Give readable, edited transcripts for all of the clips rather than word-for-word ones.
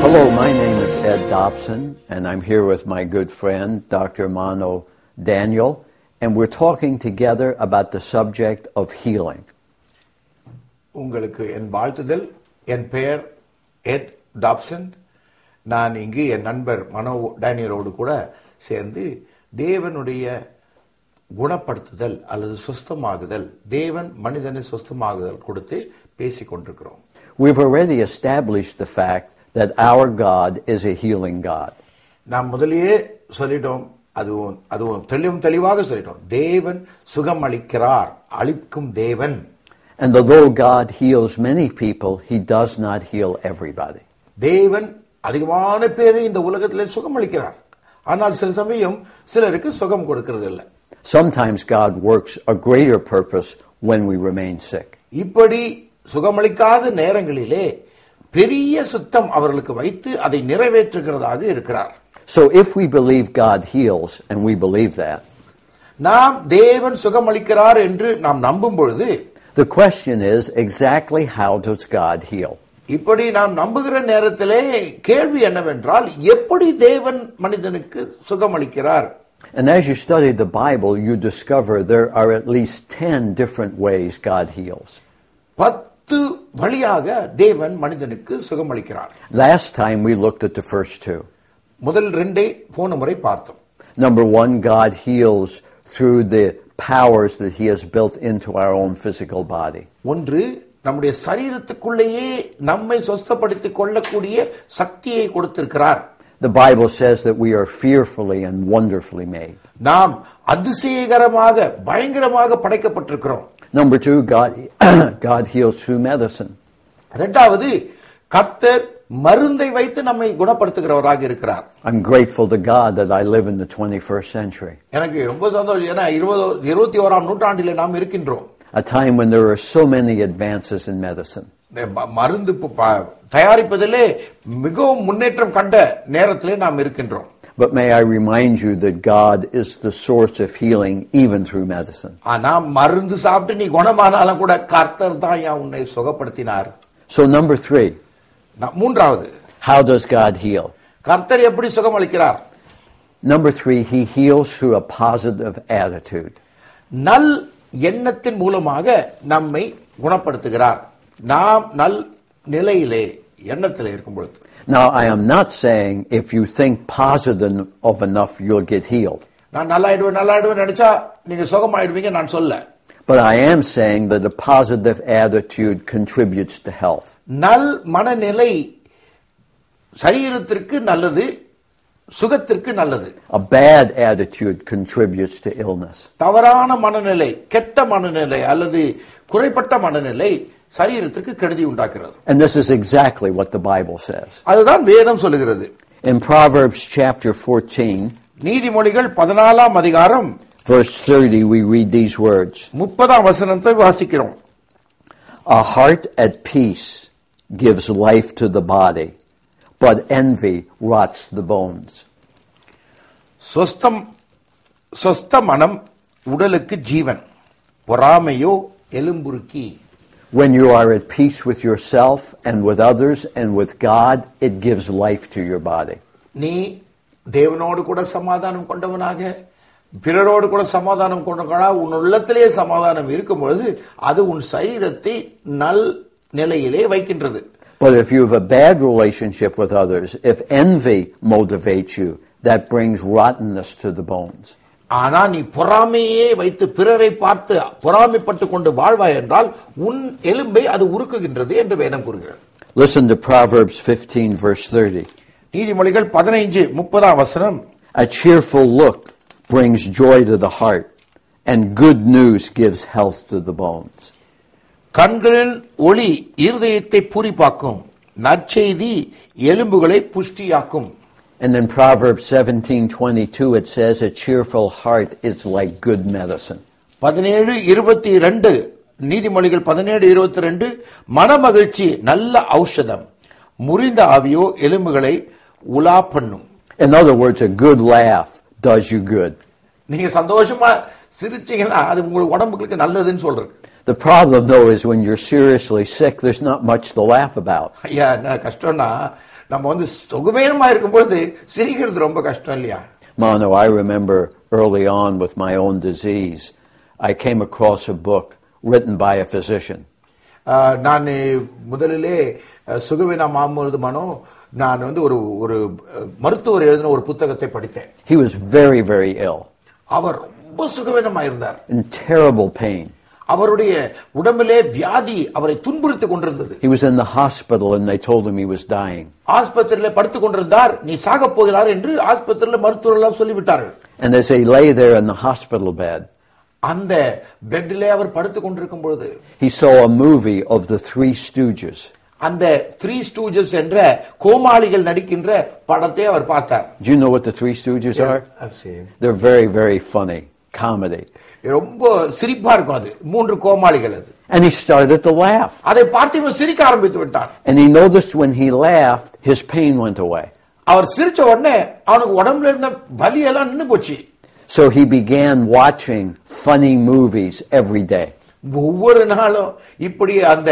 Hello, my name is Ed Dobson, and I'm here with my good friend, Dr. Mano Daniel, and we're talking together about the subject of healing. உங்களுக்கு என் வாழ்த்துதல். என் பெயர் எட் Dobson. நான் இங்கு என் நண்பர் மனோ டேனியலோடு கூட சேர்ந்து தேவனுடைய குணப்படுத்துதல் அல்லது சுஸ்தமாகுதல், தேவன் மனிதனை சுஸ்தமாகுதல் கொடுத்து பேசிக் கொண்டிருக்கிறோம். We've already established the fact that our God is a healing God. நாம் முதலியே சொல்லிட்டோம், அதுவும் தெளிவாக சொல்லிட்டோம். தேவன் சுகம் அளிக்கிறார், அளிக்கும் தேவன். And although God heals many people, He does not heal everybody. தேவன் அதிகமான பேரை இந்த உலகத்திலே சுகம் அளிக்கிறார். ஆனால் சில சமயம் சிலருக்கு சுகம் கொடுக்கிறது இல்லை. Sometimes God works a greater purpose when we remain sick. இப்படி சுகமளிக்காத நேரங்களிலே பெரிய சுத்தம் அவர்களுக்கு வைத்து அதை நிறைவேற்றுகிறதாக இருக்கிறார். So if we believe God heals, and we believe that, நாம் தேவன் சுகமளிக்கிறார் என்று நாம் நம்பும் பொழுது, the question is exactly how does God heal? இப்படி நாம் நம்புகிற நேரத்திலே கேள்வி என்னவென்றால், எப்படி தேவன் மனிதனுக்கு சுகமளிக்கிறார்? And as you study the Bible, you discover there are at least 10 different ways God heals. 10 வழியாக தேவன் மனிதனுக்கு சுகமளிக்கிறார். Last time we looked at the first two. முதல் 2 போன முறை பார்த்தோம். Number 1, God heals through the powers that He has built into our own physical body. ஒன்று, நம்முடைய சரீரத்துக்குள்ளேயே நம்மை சுஸ்தப்படுத்திக் கொள்ளக்கூடிய சக்தியை கொடுத்திருக்கிறார். The Bible says that we are fearfully and wonderfully made. நாம் அதிசயகரமாக பயங்கரமாக படைக்கப்பட்டிருக்கிறோம். Number 2, God heals through medicine. இரண்டாவது, கர்த்தர் மருந்தை வைத்து நம்மை குணப்படுத்துகிறவராக இருக்கிறார். I'm grateful to God that I live in the 21st century. எனக்கு ரொம்ப சந்தோஷம், ஏன்னா 21ஆம் நூற்றாண்டிலே நாம் இருக்கின்றோம். A time when there are so many advances in medicine. மருந்து தயாரிப்பதிலே மிகவும் முன்னேற்றம் கண்ட நேரத்திலே நாம் இருக்கின்றோம். But may I remind you that God is the source of healing even through medicine. ஆனா மருந்து சாப்பிட்டு நீ குணமானாலும் கூட கர்த்தர் தான் உன்னை சுகப்படுத்தினார். So number 3. மூன்றாவது, how does God heal? கர்த்தர் எப்படி சுகமளிக்கிறார்? Number 3, He heals through a positive attitude. நல் எண்ணத்தின் மூலமாக நம்மை குணப்படுத்துகிறார். நாம் நல் நிலையிலே எண்ணத்திலே இருக்கும் பொழுது. Now, I am not saying if you think positive of enough, you'll get healed. நான் நல்லாயிடுவேன் நினைச்சா நீங்க சுகமாயிடுவீங்க நான் சொல்ல. But I am saying that a positive attitude contributes to health. நல் மனநிலை சரீரத்திற்கு நல்லது, சுகத்திற்கு நல்லது. A bad attitude contributes to illness. தவறான மனநிலை, கெட்ட மனநிலை அல்லது குறைபட்ட மனநிலை சரீரத்திற்கு கெடுதி உண்டாக்குகிறது. And this is exactly what the Bible says. அதுதான் வேதம் சொல்லுகிறது. In Proverbs chapter 14, நீதிமொழிகள் 14ஆம் அதிகாரம் verse 30, we read these words. 30ஆம் வசனத்தை வாசிக்கிறோம். A heart at peace gives life to the body, but envy rots the bones. சொஸ்த மனம் உடலுக்கு ஜீவன், பொறாமையோ எலும்புருக்கி. When you are at peace with yourself and with others and with God, it gives life to your body. நீ தேவனோடு கூட சமாதானம் கொண்டவனாக, பிறரோடு கூட சமாதானம் கொண்டவனாக, உன் உள்ளத்திலே சமாதானம் இருக்கும் பொழுது அது உன் சரீரத்தை நல் நிலையிலே வைக்கின்றது. But if you have a bad relationship with others, if envy motivates you, that brings rottenness to the bones. ஆனா நீ பொறாமையே வைத்து பிறரை பார்த்து பொறாமைப்பட்டு கொண்டு வாழ்வாய் என்றால் உன் எலும்பை அது உருக்குகின்றது என்று வேதம் கூறுகிறது. Listen to Proverbs 15 verse 30. நீதிமொழிகள் 15:30 வசனம். A cheerful look brings joy to the heart, and good news gives health to the bones. கண்களின் ஒளி இருதயத்தை பூரிப்பாக்கும், நற்செய்தி எலும்புகளை புஷ்டியாக்கும். And in Proverbs 17:22 it says a cheerful heart is like good medicine. 17:22 நீதிமொழிகள் 17:22 மனமகிழ்ச்சி நல்ல ஔஷதம், முறிந்த ஆவியோ எலும்புகளை உலா பண்ணும். In other words, a good laugh does you good. நீங்க சந்தோஷமா சிரிச்சீங்கன்னா அது உங்க உடம்புக்கு நல்லதுன்னு சொல்றது. The problem, though, is when you're seriously sick, there's not much to laugh about. ஐயா என்ன கஷ்டம்னா, நம்ம வந்து சுகவீனமா இருக்கும்போது சிரிக்கிறது ரொம்ப கஷ்டம் இல்லையா? Mano, I remember early on with my own disease, I came across a book written by a physician. நான் முதலிலே சுகவீனமாகும்போது மனோ நான் வந்து ஒரு மருத்துவர் எழுதின ஒரு புத்தகத்தை படித்தேன். He was very, very ill. அவர் ரொம்ப சுகவீனமா இருந்தார். In terrible pain. அவருடைய உடம்பிலே வியாதி அவரை துன்புறுத்திக் கொண்டிருந்தது. He was in the hospital and they told him he was dying. ஆஸ்பத்திரியிலே படுத்துக் கொண்டிருந்தார். நீ சாகப் போகிறார் என்று ஆஸ்பத்திரியிலே மருத்துவர்கள் எல்லாம் சொல்லிவிட்டார்கள். And as he lay there in the hospital bed, அந்த பெட்டிலே அவர் படுத்துக் கொண்டிருக்கும் பொழுது he saw a movie of the Three Stooges. அந்த த்ரீ ஸ்டூஜஸ் என்ற கோமாளிகள் நடிக்கின்ற படத்தை அவர் பார்த்தார். Do you know what the Three Stooges are? I've seen. They're very, very funny comedy. ரொம்ப சிரிப்பா இருக்கும் அது. மூன்று கோமாளிகள் அது. And he started to laugh. அதை பார்த்து இவன் சிரிக்க ஆரம்பித்து விட்டான். And he noticed when he laughed, his pain went away. அவர் சிரிச்ச உடனே அவனுக்கு உடம்புல இருந்த வலி எல்லாம் நின்னு போச்சு. So he began watching funny movies every day. ஒவ்வொரு நாளும் இப்படி அந்த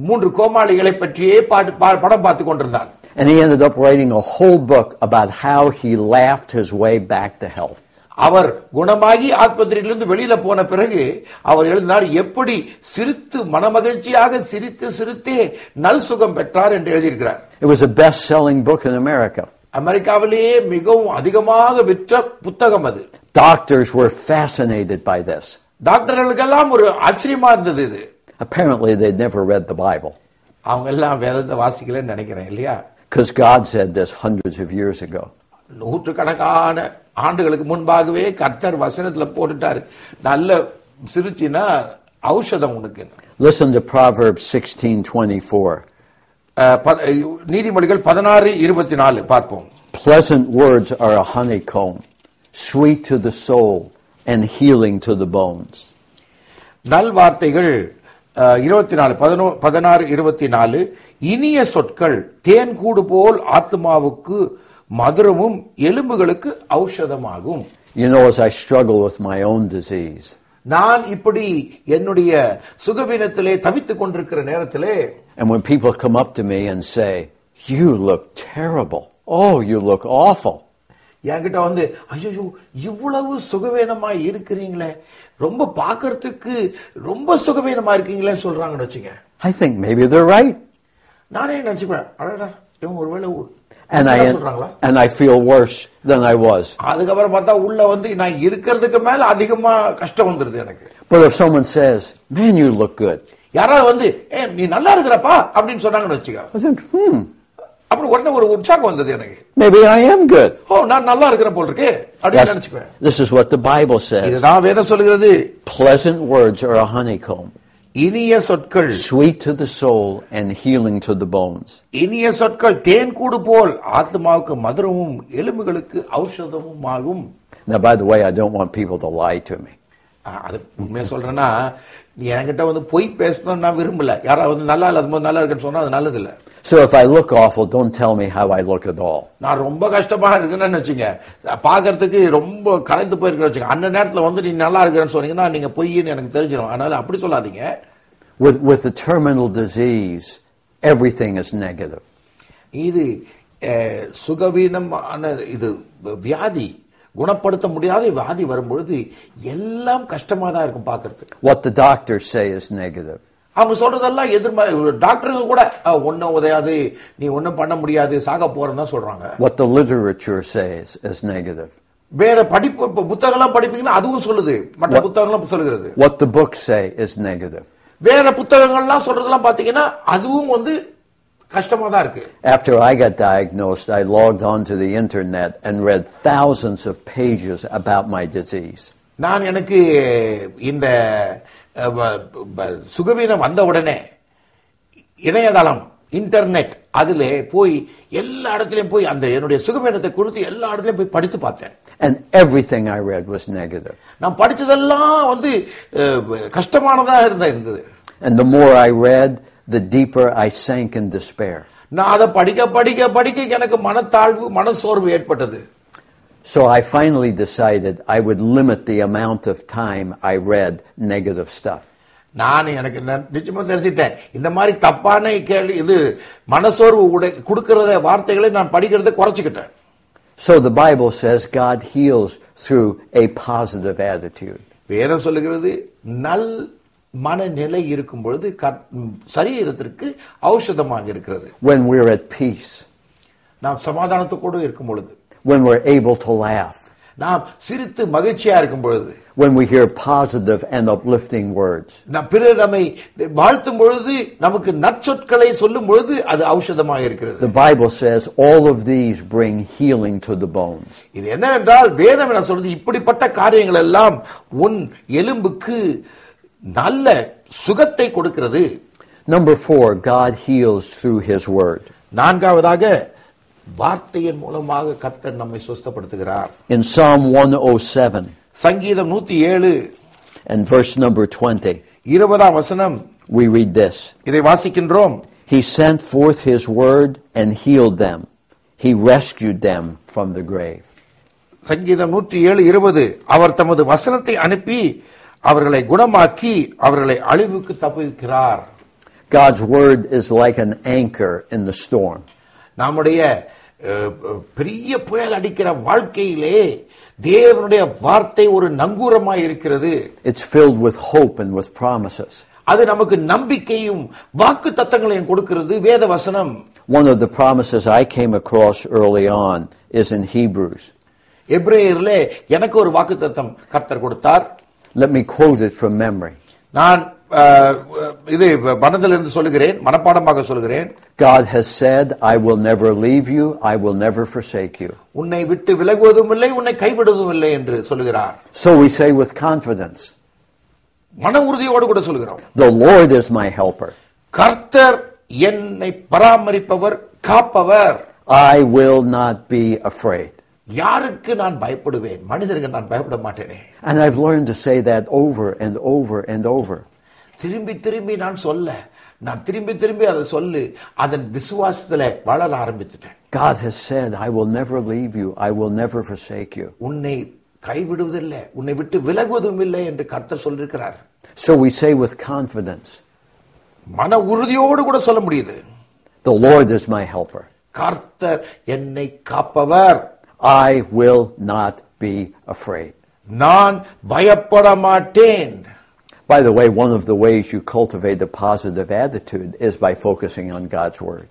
மூன்று கோமாளிகளை பற்றியே படம் பார்த்து கொண்டிருந்தான். And he ended up writing a whole book about how he laughed his way back to health. அவர் குணமாகி ஆஸ்பத்திரியிலிருந்து வெளியில போன பிறகு அவர் எழுதினார் எப்படி சிரித்து மனமகிழ்ச்சியாக சிரித்து சிரித்தே நல் சுகம் பெற்றார் என்று எழுதியிருக்கிறார். It was a best-selling book in America. அமெரிக்காவிலேயே மிகவும் அதிகமாக விற்ற புத்தகம் அது. Doctors were fascinated by this. டாக்டர்களுக்கெல்லாம் ஒரு ஆச்சரியமா இருந்தது இது. Apparently they'd never read the Bible. அவங்க எல்லாம் வேதத்தை வாசிக்கலன்னு நினைக்கிறேன் இல்லையா? Because God said this hundreds of years ago. நூற்றுக்கணக்கான ஆண்டுகளுக்கு முன்பாகவே கர்த்தர் வசனத்துல போட்டுட்டாரு. நல்ல சிரிச்சினா ஔஷதம் உனக்கு. Listen to Proverbs 16:24. நீதிமொழிகள் 16:24 பார்ப்போம். Pleasant words are a honeycomb, sweet to the soul and healing to the bones. நல் வார்த்தைகள் 16:24 இனிய சொற்கள் தேன் கூடு போல் ஆத்மாவுக்கு மதுரமும் எலும்புகளுக்கு ஔஷதமாகும். You know, as I struggle with my own disease, நான் இப்படி என்னுடைய சுகவீனத்திலே தவித்துக் கொண்டிருக்கிற நேரத்திலே and when people come up to me and say, "You look terrible. Oh, you look awful." என்கிட்ட வந்து ஐயோ இவ்வளவு சுகவீனமா இருக்கிறீங்களே, ரொம்ப பார்க்கிறதுக்கு ரொம்ப சுகவீனமா இருக்கீங்களே சொல்றாங்கன்னு வச்சுங்க. I think maybe they're right. நானே நினைச்சுப்பேன், அடடா இவங்க ஒருவேளை and I feel worse than I was. அதுக்கப்புறம் பார்த்தா உள்ள வந்து நான் இருக்கிறதுக்கு மேல அதிகமா கஷ்டம் வந்துருது எனக்கு. But if someone says, "Man, you look good," யாராவது வந்து நீ நல்லா இருக்கிறப்பா அப்படின்னு சொன்னாங்கன்னு வச்சுக்க, I think, அப்புறம் உடனே ஒரு உற்சாகம் வந்தது எனக்கு. Maybe I am good. நான் நல்லா இருக்கிறேன் போல இருக்கு அப்படின்னு நினைச்சுப்பேன். This is what the Bible says. இதுதான் வேதம் சொல்கிறது. Pleasant words are a honeycomb, இனிய சொற்கள் sweet to the soul and healing to the bones. இனிய சொற்கள் தேன் கூடு போல் ஆத்மாவுக்கு மதுரமும் எலும்புகளுக்கு ஔஷதமும் ஆகும். Now, by the way, I don't want people to lie to me. அது உண்மையா சொல்றேன்னா, நீ என்கிட்ட வந்து பொய் பேசணும் நான் விரும்பல. யாராவது நல்லா இல்லாத போது நல்லா இருக்குன்னு சொன்னா அது நல்லது இல்ல. So if I look awful, don't tell me how I look at all. நான் ரொம்ப கஷ்டமா இருக்குன்னு வச்சுங்க, பாக்கிறதுக்கு ரொம்ப கலைந்து போயிருக்கேன்னு வச்சுங்க, அந்த நேரத்துல வந்து நீ நல்லா இருக்கிறேன்னு சொன்னீங்கன்னா நீங்க பொய்ன்னு எனக்கு தெரிஞ்சிடும். அதனால அப்படி சொல்லாதீங்க. With the terminal disease, everything is negative. இது சுகவீனமான இது வியாதி, குணப்படுத்த முடியாத வியாதி வரும்பொழுது எல்லாம் கஷ்டமா தான் இருக்கும் பார்க்கிறதுக்கு. What the doctors say is negative. அவங்க சொல்றதெல்லாம் எதிர்மறை. டாக்டருங்க கூட ஒன்னும் உதையாது, நீ ஒன்னும் பண்ண முடியாது, சாக போறன்னு தான் சொல்றாங்க. What the literature says is negative. வேற படிப்பு புத்தகம்லாம் படிப்பீங்கன்னா அதுவும் சொல்லுது, மற்ற புத்தகங்களும் சொல்லுகிறது. What the books say is negative. வேற புத்தகங்கள்லாம் சொல்றதெல்லாம் பாத்தீங்கன்னா அதுவும் வந்து கஷ்டமா தான் இருக்கு. After I got diagnosed, I logged onto the internet and read thousands of pages about my disease. நான் எனக்கு இந்த சுகவீனம் வந்த உடனே இணையதளம் இன்டர்நெட் அதிலே போய் எல்லா இடத்துலயும் போய் அந்த என்னுடைய சுகவீனத்தை குறித்து எல்லா இடத்துலயும் போய் படித்து பார்த்தேன். And everything I read was negative. நான் படிச்சதெல்லாம் வந்து கஷ்டமானதா இருந்தது. And the more I read, the deeper I sank in despair. நான் அதை படிக்க படிக்க படிக்க எனக்கு மனத்தாழ்வு மனசோர்வு ஏற்பட்டது. So I finally decided I would limit the amount of time I read negative stuff. நான் எனக்கு நிச்சயமா தெரிஞ்சிட்டேன், இந்த மாதிரி தப்பான கேள்வி இது மனசோர்வு கொடுக்கறத வார்த்தைகளை நான் படிக்கிறதை குறைச்சிக்கிட்டேன். So the Bible says God heals through a positive attitude. வேதம் சொல்லுகிறது நல் மனநிலை இருக்கும் பொழுது சரீரத்திற்கு ஔஷதமாக இருக்கிறது. When we're at peace. நாம் சமாதானத்தோடு இருக்கும் பொழுது. When we're able to laugh. நாம் சிரித்து மகிழ்ச்சியா இருக்கும் பொழுது. When we hear positive and uplifting words. நாம் பிறர் நம்மை வாழ்த்தும் பொழுது, நமக்கு நற்சொற்களை சொல்லும் பொழுது அது ஔஷதமாக இருக்கிறது. The Bible says all of these bring healing to the bones. இது என்ன என்றால் வேதம் என்ன சொல்றது, இப்படிப்பட்ட காரியங்கள் எல்லாம் உன் எலும்புக்கு நல்ல சுகத்தை கொடுக்கிறது. Number 4, God heals through His Word. நான்காவதாக வார்த்தையின் மூலமாக கர்த்தர் நம்மை சுஸ்தப்படுத்துகிறார். In Psalm 107, சங்கீதம் 107 and verse number 20, 20ஆம் வசனம், we read this. இதை வாசிக்கின்றோம். He sent forth His word and healed them. He rescued them from the grave. சங்கீதம் 107:20, அவர் தமது வசனத்தை அனுப்பி அவர்களை குணமாக்கி அவர்களை அழிவுக்கு தப்புவிக்கிறார். God's word is like an anchor in the storm. நம்முடைய பெரிய புயல் அடிக்கிற வாழ்க்கையிலே தேவனுடைய வார்த்தை ஒரு நங்கூரமாய் இருக்கிறது. It's filled with hope and with promises. அது நமக்கு நம்பிக்கையும் வாக்குத்தத்தங்களையும் கொடுக்கிறது வேத வசனம். One of the promises I came across early on is in Hebrews. எபிரேயரிலே எனக்கு ஒரு வாக்குத்தத்தம் கர்த்தர் கொடுத்தார். Let me quote it from memory. நான் இது மனதிலிருந்து சொல்லுகிறேன், மனப்பாடமாக சொல்லுகிறேன். God has said, I will never leave you, I will never forsake you. உன்னை விட்டு விலகுவதும் இல்லை, உன்னை கைவிடுவதும் இல்லை என்று சொல்லுகிறார். So we say with confidence, மன உறுதியோடு கூட சொல்லுகிறோம், the Lord is my helper. கர்த்தர் என்னை பராமரிப்பவர், காப்பவர். I will not be afraid. யாருக்கு நான் பயப்படுவேன்? மனிதருக்கு நான் பயப்பட மாட்டேனே. And I've learned to say that over and over and over. திரும்பி திரும்பி நான் திரும்பி அதை சொல்லு, அதன் விசுவாசத்துல வளர ஆரம்பிச்சிட்டேன். God has said, I will never leave you, I will never forsake you. உன்னை கைவிடுவதில்லை, உன்னை விட்டு விலகுவதும் இல்லை என்று கர்த்தர் சொல்லியிருக்கிறார். So we say with confidence, மன உறுதியோடு கூட சொல்ல முடியுது, the Lord is my helper. கர்த்தர் என்னை காப்பவர். I will not be afraid. நான் பயப்பட மாட்டேன். By the way, one of the ways you cultivate a positive attitude is by focusing on God's Word.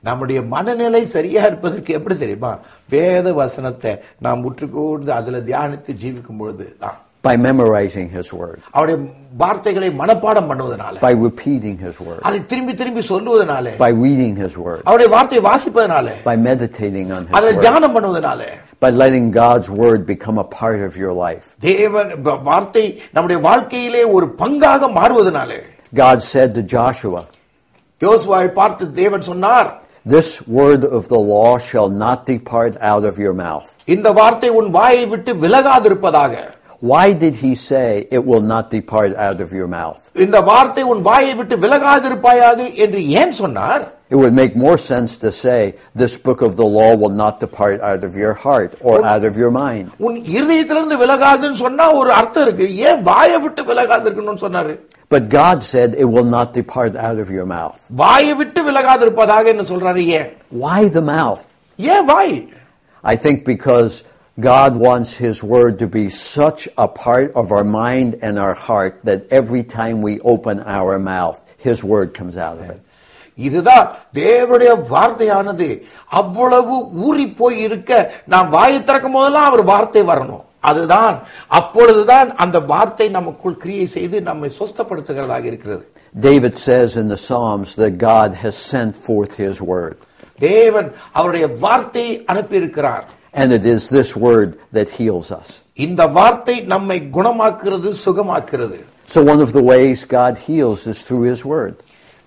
நம்முடைய மனநிலை சரியா இருப்பதற்கு எப்படி தெரியுமா? வேத வசனத்தை நாம் உற்றுக்கூர்ந்து அதில் தியானித்து ஜீவிக்கும் பொழுது தான். By memorizing His Word. அவருடைய வார்த்தைகளை மனப்பாடம் பண்ணுவதனால. By repeating His Word. அதை திரும்பி திரும்பி சொல்லுவதனால. By reading His Word. அவருடைய வார்த்தையை வாசிப்பதனால. By meditating on His அதை Word. தியானம் பண்ணுவதனால. By letting God's Word become a part of your life. தேவன் வார்த்தை நம்முடைய வாழ்க்கையிலே ஒரு பங்காக மாறுவதனால. God said to Joshua, யோசுவாவை பார்த்து தேவன் சொன்னார், this word of the law shall not depart out of your mouth. இந்த வார்த்தை உன் வாயை விட்டு விலகாதிருப்பதாக. Why did He say it will not depart out of your mouth? இந்த வார்த்தை உன் வாயை விட்டு விலகாதிருப்பாயாக என்று ஏன் சொன்னார்? It would make more sense to say this book of the law will not depart out of your heart or out of your mind. உன் இருதயத்திலிருந்து விலகாதுன்னு சொன்னா ஒரு அர்த்தம் இருக்கு. ஏன் வாயை விட்டு விலகாதிருக்கணும்னு சொன்னாரு? But God said it will not depart out of your mouth. வாயை விட்டு விலகாதிருப்பதாக என்ன சொல்றாரு? ஏன்? Why the mouth? ஏன் வாய்? I think because God wants His Word to be such a part of our mind and our heart that every time we open our mouth, His Word comes out of it. இதுதான் தேவனுடைய வார்த்தையானது அவ்வளவு ஊறி போய் இருக்க, நாம் வாயை திறக்கும் போதெல்லாம் அவர் வார்த்தை வரணும். அதுதான் அப்பொழுதுதான் அந்த வார்த்தை நமக்குள் கிரியை செய்து நம்மை சுஸ்தப்படுத்துகிறதாக இருக்கிறது. David says in the Psalms that God has sent forth His Word. தேவன் அவருடைய வார்த்தையை அனுப்பியிருக்கிறார். And it is this word that heals us. இந்த வார்த்தை நம்மை குணமாக்குறது, சுகமாக்குறது. So one of the ways God heals is through His Word.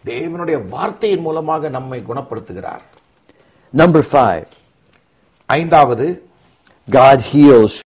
தேவனுடைய வார்த்தையின் மூலமாக நம்மை குணப்படுத்துகிறார். Number 5. ஐந்தாவது, God heals